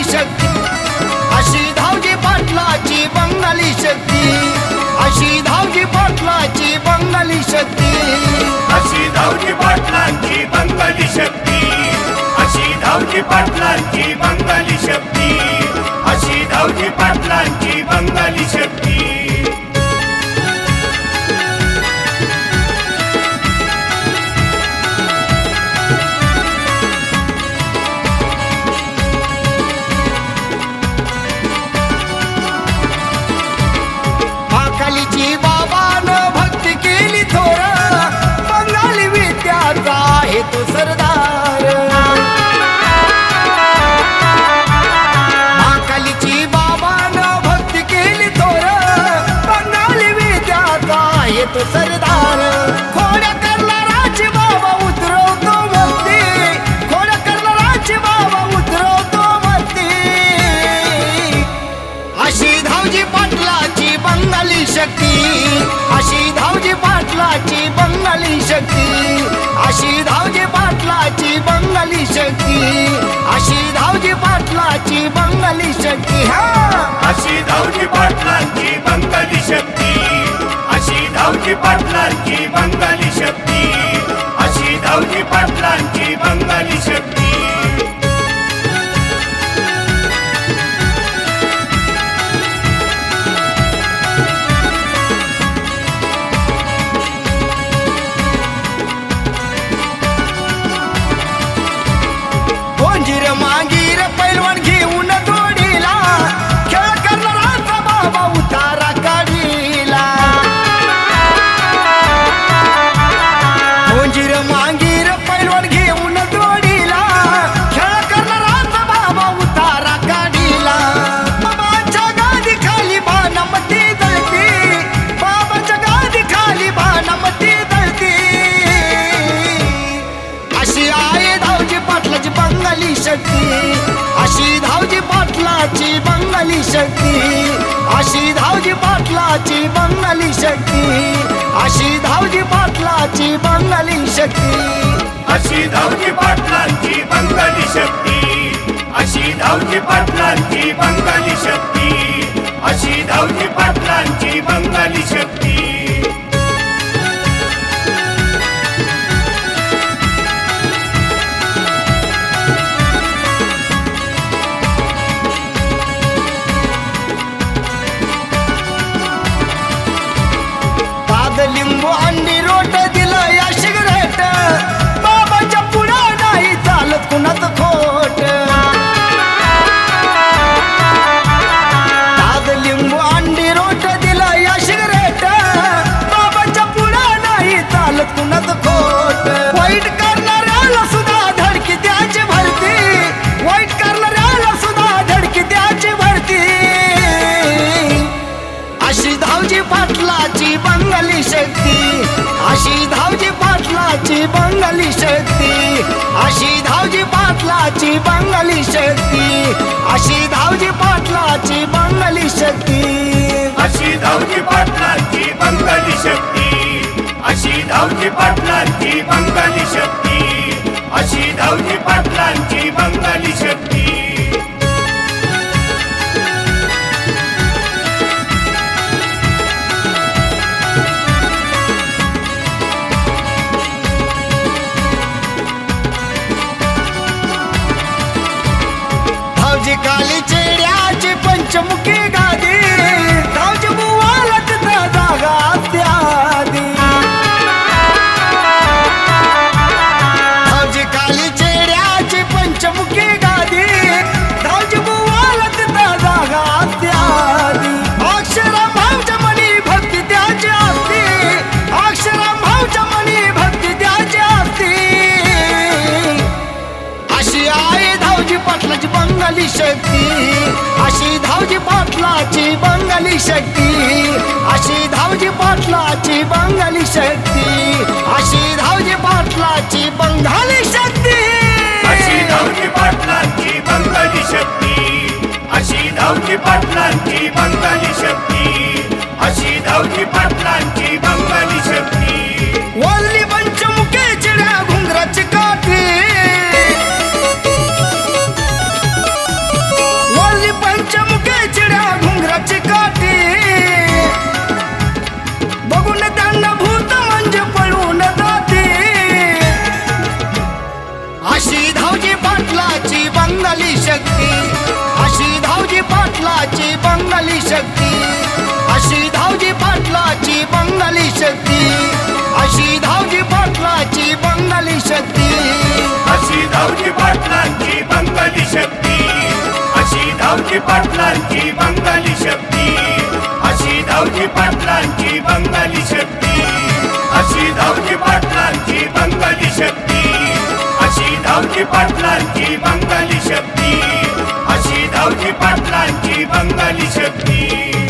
बंगाली शक्ती, अशी धावजी पाटलाची बंगाली शक्ती, अशी धावजी पाटलाची बंगाली शक्ती, अशी धावजी पाटलांची बंगाली शक्ती, अशी धावजी पाटलांची बंगाली शक्ती, अशी धावजी पाटलांची बंगाली शक्ती. महाकालीची बाबानं भक्ती केली थोर, बंगाली विद्याचा आहे तो सरदार. महाकालीची बाबानं भक्ती केली थोर, बंगाली विद्याचा आहे तो सरदार. खोड्या करणाराची बाबा उतरवतो मस्ती, खोड्या करणाराची बाबा उतरवतो मस्ती. अशी धावजी पाटलाची बंगाली शक्ती, अशी धावजी पाटलाची बंगाली शक्ती, अशी धावजी पाटलाची बंगाली शक्ती, अशी धावजी पाटलाची बंगाली शक्ती. अशी धावजी पाटलांची बंगाली शक्ती, अशी धावजी पाटलांची बंगाली शक्ती, अशी धावजी पाटलांची बंगाली शक्ती. गोंजीर मांगीर पैलवान घेऊन जोडीला, खेळ करणाराचा बाबा उतारा काढीला. गोंजीर मांगीर पैलवान घेऊन जोडीला, खेळ करणाराचा बाबा उतारा काढीला. बाबाच्या गादी खाली भानमती जळती, बाबाच्या गादी खाली भानमती जळती. अशी आहे धावजी पाटलाची बंगाली शक्ती, अशी धावजी पाटलाची बंगाली शक्ती, अशी धावजी पाटलाची बंगाली शक्ती, अशी धावजी पाटलाची बंगाली शक्ती. अशी धावजी पाटलांची बंगाली शक्ती, अशी धावजी पाटलांची बंगाली शक्ती, अशी धावजी पाटलांची बंगाली शक्ती. लिंबू अंडी रोट दिलं या सिगरेट, बाबाच्या पुढं नाही चालत कुणाचं खोट. लिंबू अंडी रोट दिलं या सिगरेट, बाबाच्या पुढं नाही चालत कुणाचं खोट. वाईट करणाऱ्याला सुद्धा धडकी द्यायची भरती, वाईट करणाऱ्याला सुद्धा धडकी द्यायची भरती. अशी धावजी पाटलाची बंगाली शक्ती, अशी धावजी पाटलाची बंगाली शक्ती, अशी धावजी पाटलाची बंगाली शक्ती, अशी धावजी पाटलाची बंगाली शक्ती. अशी धावजी पाटलांची बंगाली शक्ती, अशी धावजी पाटलांची बंगाली शक्ती, अशी धावजी पाटलांची बंगाली शक्ती. धावजी काली चेड्याची पंचमुखी गादी, धावजी बुवाला तिथं जागा त्यादी. धावजी काली चेड्याची पंचमुखी गादी, धावजी बुवाला तिथं जागा त्यादी. अक्षरम भावच्या मनी भक्ती त्याची असती, अक्षरम भावच्या मनी भक्ती त्याची असती. अशी आहे धावजी पाटलाची बंगाली शक्ती, अशी धावजी पाटलाची बंगाली शक्ती, अशी धावजी पाटलाची बंगाली शक्ती, अशी धावजी पाटलाची बंगाली शक्ती. अशी धावजी पाटलांची बंगाली शक्ती, अशी धावजी पाटलांची बंगाली शक्ती, अशी धावजी पाटलांची बंगाली शक्ती. वल्ली पंचमुखी चिड्या घुंगराची काठी, बंगाली शक्ती अशी धावजी पाटलाची बंगाली शक्ती अशी धावजी पाटलाची बंगाली शक्ती अशी धावजी पाटलांची बंगाली शक्ती अशी धावजी पाटलांची बंगाली शक्ती अशी धावजी पाटलांची बंगाली शक्ती अशी धावजी पाटलांची बंगाली शक्ती अशी धावजी पाटलांची बंगाली शक्ती अशी धावजी पाटलांची बंगाली शक्ती